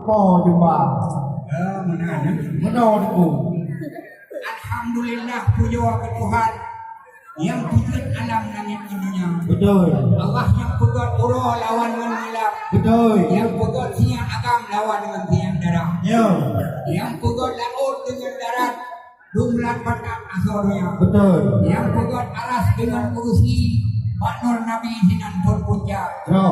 Mau jumpa. Mana aku? Alhamdulillah puja ke Tuhan yang wujud alam langit dunia. Betul. Allah yang pegat urah lawan dengan malam. Betul. Yang pegat siang agam lawan dengan tiang darah. Ya. Yang pegat laut dengan darat. Dumlat patak asalnya. Betul. Yang pegat aras dengan kursi. Baknur Nabi sinan pun puncak. Ya.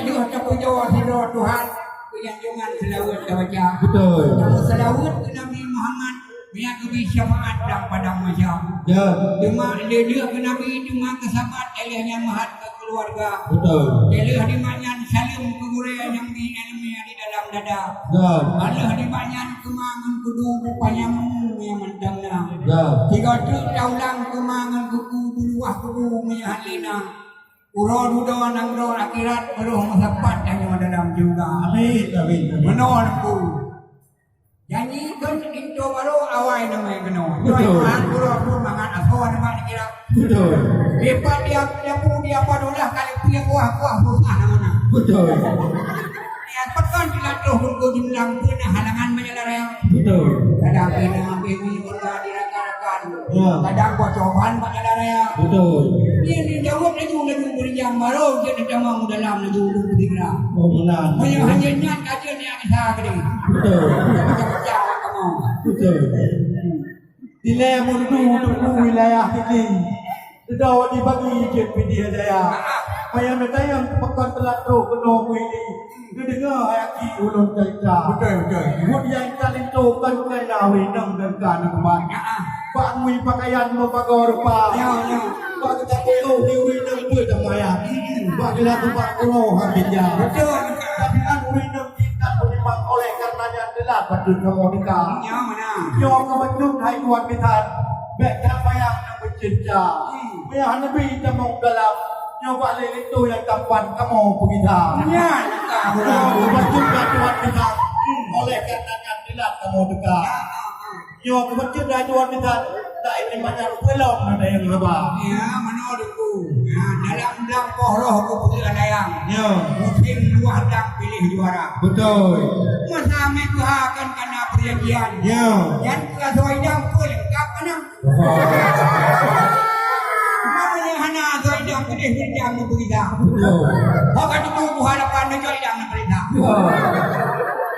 Ini untuk puja hidro Tuhan. Keyanjungan selawat baca. Betul. Yang selawat ke Nabi Muhammad. Biar kebi syafaat dalam padang masyarakat. Ya. Cuma dia ke Nabi, cuma ke sahabat, elihnya mahat ke keluarga. Betul. Elih di manyan salim ke gure yang di ilmi di dalam dada. Ya. Allah di manyan kemangan kudu bupanyamu yang mendamna. Ya. Tiga truk daulang kemangan kuku buluah kudu halina. Uro dudo nang ro akhirat beruh masapat yang dalam juga. Amin. Amin. Menolku. Janji kan itu baru awal namanya kena. Betul. Tuhan pura pun makan asal nama dikira. Betul. Lepas dia pun dia padulah kali punya kuah susah namanya. Betul. Yang pekan dilatih untuk jumlah punya halangan menyelarang. Betul. Kadang kena bini kita dirakan-rakan. Ya. Kadang kocoban menyelarang. Betul. Ini jawab lagi beri jam baru jadi jamang dalam lagi dikira. Oh benar. Banyak hanya kajian yang kita gede. Betul. Jawab kamu. Betul. Nilai mundu wilayah ini sudah dibagi je media daya. Ayam datang pekan telah teruk penuh ini. Dia dengar ayat ulun cerita. Betul. Kemudian kali tu kan kena winang dan kan kembali. Pak mui pakaian mau pakai rupa. Ya. Pak kita perlu di winang pun tamaya. Pak kita tu pak kuno habisnya. Betul. Tapi kan winang kita berimbang oleh karenanya adalah betul kamu nikah. Ya mana? Yo kebetul hai tuan kita. Baik apa yang nak bercinta. Biar Nabi kita mau dalam. Yo balik itu yang kapan kamu pergi dah. Ya. Betul kan tuan kita. Oleh karenanya adalah kamu dekat. Yo kebetul dah tuan kita. Tak ini banyak pelong ada yang apa. Ya menurutku. Dalam langkah roh ku pergi layang. Yo. Musim luar dan pilih juara. Betul. Masa menggunakan karena perjanjian. Yo. Yang kesuai dan pun lengkap kena. Namanya hana sesuai dan pilih berjam berbeda. Betul. Maka itu harapan negara yang berbeda.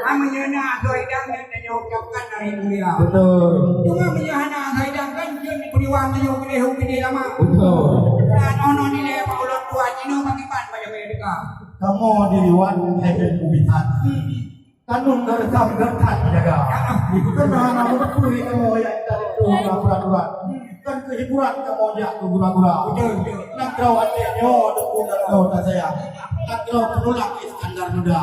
Namanya hana sesuai dan yang ucapkan hari mulia. Betul. Cuma hana sesuai dan kan yang periwang yang pilih lama. Betul. Dan ono nilai Pak Ulun tua Cino bagaimana banyak mereka. Kamu diriwan level kubitan. Kanun gerekam gerkat jaga. Karena namun betul kamu yang tadi itu gura-gura. Kan kehiburan kamu jak gura-gura. Betul. Nak kau adiknya dukung dan kau tak sayang. Nak kau penolak Iskandar muda.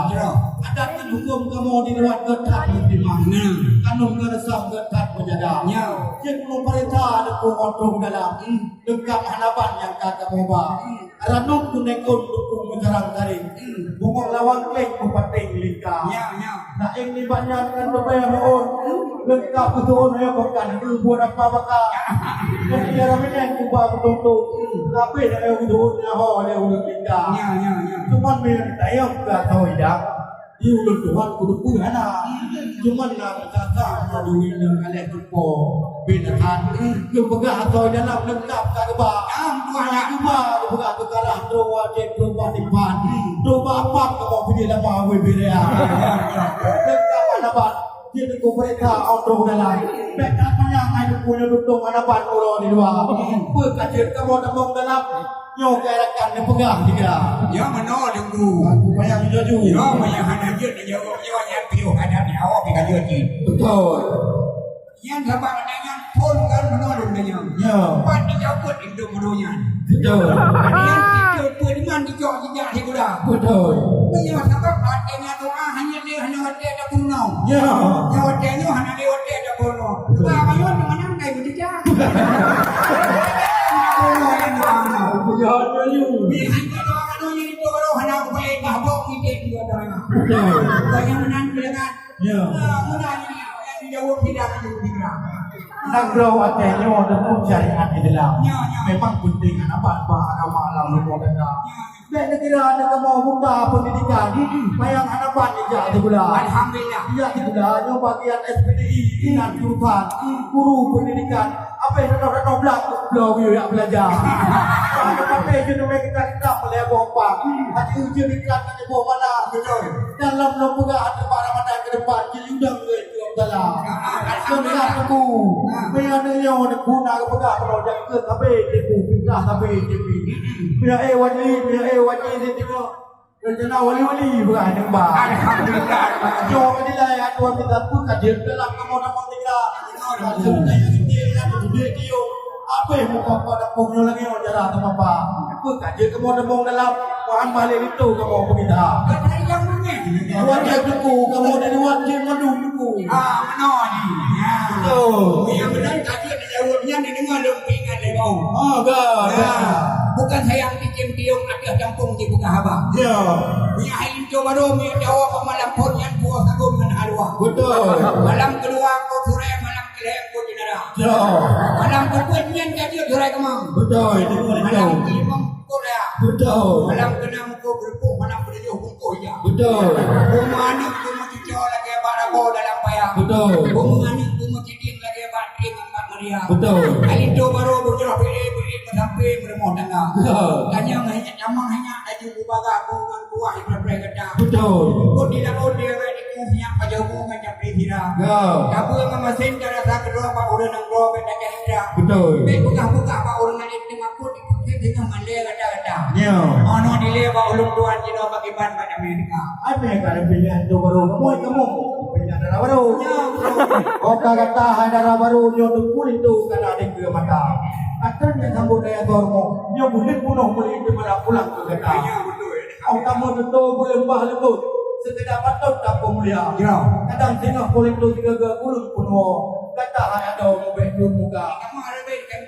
Ada hukum kamu diriwan gerkat di mana? Kanun geresam gerkat menjaga. Jadi belum perintah dukung kontrol dalam. Dekat hanapan yang kata mubah. Ranum kunekun dukung menjarang tarik. Bungok lawang kling kupating lingkar. Nak ini banyak kan berbayar on. Lengkap betul ya bukan buat apa bakal. Jadi dalam ini kubah betul. Tapi dah betul nyaho dia udah lingkar. Cuman minta yang tak tahu dah. Dia udah Tuhan kudu kuhana. Cuman nak kata duit dengan alih tupo binakan. Lu pegah atau dalam lengkap tak kebah. Banyak juga lu pegah kekarah doa cek doa tipan. Doa apa kamu pergi lama wibiria. Lengkap hanapan. Jadi ku perintah auto dalam. Baiklah banyak ada punya duduk hanapan orang di luar. Berkacir kamu tembong dalam. Yo kerakan dia pegang dia. Ya mana dengku. Aku banyak jaju. Ya banyak hana je dia jawab yang piu ada ni awak pikir dia je. Betul. Yang sabar dengan pun kan mana dengnya. Ya. Empat dijawab itu menunya. Betul. Yang tiga periman dijawab jejak di kuda. Betul. Banyak sabar dengan doa hanya dia hanya hati ada kuno. Ya. Yang hatinya hanya dia hati ada kuno. Doa mayon mana kayak begitu. Kuno yang doa. Betul. Bihan doa manunya itu kalau hanya boleh bahbok mikir dia doa. Betul. Banyak menan bilangan. Ya. Mudah ini yang dijawab tidak dipikiran. Nak grow atenya ada pun syariat di dalam. Ya. Memang penting apa agama alam luar negara. Nek negara nak mau buka pendidikan, bayang anak banyak jadi pula. Alhamdulillah. Iya kita nyo bagian SPDI ingat jurusan guru pendidikan apa yang nak belak belak ya belajar. Ada pakai je nama kita boleh bompang. Hati ujian iklan kan boh mana betul. Dalam lembaga ada para Ramadan ke depan jadi undang ke dalam. Alhamdulillah aku. Bayar yo nak guna ke pegang kalau jadi ke tapi deku pindah tapi depi. Biar wajib itu rencana wali-wali bukan yang bah. Alhamdulillah. Jo ini lah yang tuan kita pun kajian dalam kamu nampak tinggal. Sebenarnya kita yang duduk dia apa yang muka pada pungnya lagi orang jarak atau apa? Apa kajian kamu nampak dalam bahan balik itu kamu begitu. Kata yang mana? Wajib duku kamu dari wajib ngadu duku. Menoni. Betul. Yang benar kajian jawabnya dengan lempingan lebau. Bukan saya yang bikin tiung ada campung di buka haba. Ya. Punya halim coba dong dia jawab pemalam pun yang puas aku dengan halwa. Betul. Malam kedua aku surai malam kelima aku jenara. Ya. Malam kedua nyan jadi surai kemang. Betul. Itu Malam kelima aku dah. Betul. Malam keenam aku berpuk malam ketujuh aku ya. Betul. Bumani aku mesti jauh lagi barabo dalam payah. Betul. Bumani aku mesti ding lagi batri dengan Maria. Betul. Halim coba dong bergerak pilih sampai meremot tengah. Betul. Kanyang hanya camang hanya ada bubaga bungan buah ibrah kata. Betul. Kau tidak mau dia di kufinya pajak bunga nyampe hira. Ya. Kamu yang memasin cara tak kedua pak orang yang dua benda kaya. Betul. Buka pak orang yang itu aku dipakai dengan mandai kata. Ya. Ono dile pak ulung tuan jino bagi ban pada Amerika. Apa yang kalian pilihan itu baru? Kamu pilihan darah baru. Oh kata darah baru nyoto kulit itu karena ada ke mata. Akhirnya sambut daya dormo. Dia boleh bunuh boleh itu pada pulang ke kata. Oh kamu betul boleh mbah lembut. Sekedar patut tak pemulia. Kadang tengah boleh tu 30 punuh. Kata ada mobil tu muka. Kamu ada baik kan?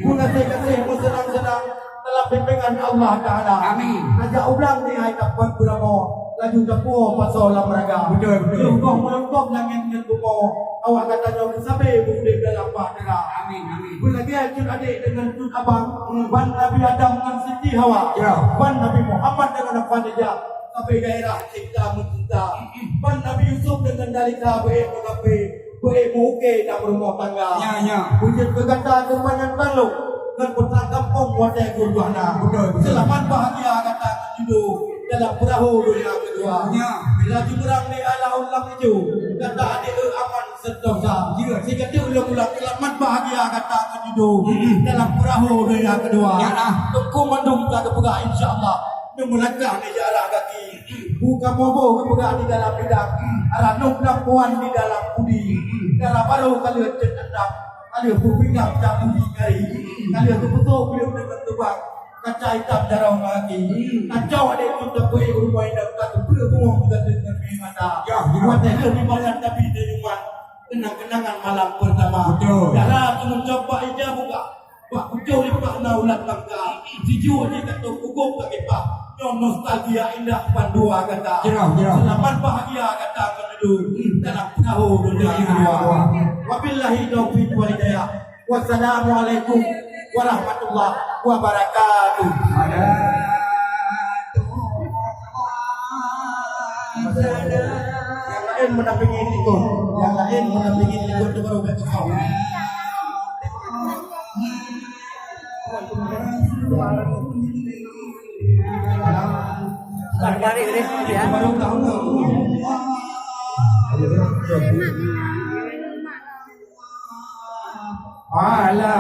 Guna kasih senang-senang dalam bimbingan Allah Taala. Amin. Ajak ulang ni hai tak puan kuramo. Laju tapu pasal lamraga. Betul. Kau melengkap langit dan bumi. Awak kata jauh sampai bude dalam bahtera. Amin. Lagi ajun adik dengan tun abang. Wan Nabi Adam dengan Siti Hawa. Wan Nabi Muhammad dengan Khadijah. Sampai gairah cinta mencinta. Wan Nabi Yusuf dengan Dalika mengapai. Muke nak berumah tangga. Wujud kegata kebanyakan balok. Dan putra kampung wadai gurwana. Selamat bahagia kata hidup dalam perahu dunia kedua. Bila jumrang ni ala ulang itu kata adik aman sentosa. Jika dia ulang selamat bahagia kata hidup dalam perahu dunia kedua. Tunggu mendung tak kepegak insya-Allah. Melangkah ni jalan kaki. Buka mobo kepegak di dalam bidang. Arah nuknak puan di dalam budi. Dalam baru kali cendak. Kali berpindah tak budi kari. Kali betul belum dengan tebak. Kaca hitam darah lagi. Kacau ada itu tak boleh berubah dan tak berbuang juga dengan mata. Buat yang lebih banyak tapi di rumah. Kenang-kenangan malam pertama. Darah tu mencoba ija buka. Pak kucau ni pak na ulat langka. Jiju ni kata kukup tak pak. Nyom nostalgia indah pandua kata. Selamat bahagia kata menuju dalam perahu dunia kedua. Wabillahi taufiq wal hidayah. Wassalamualaikum warahmatullahi wabarakatuh. Yang lain menampingi ikut. Yang lain menampingi ikut tu baru kat kau. Balik ni ya. Baru tahu tak? Ala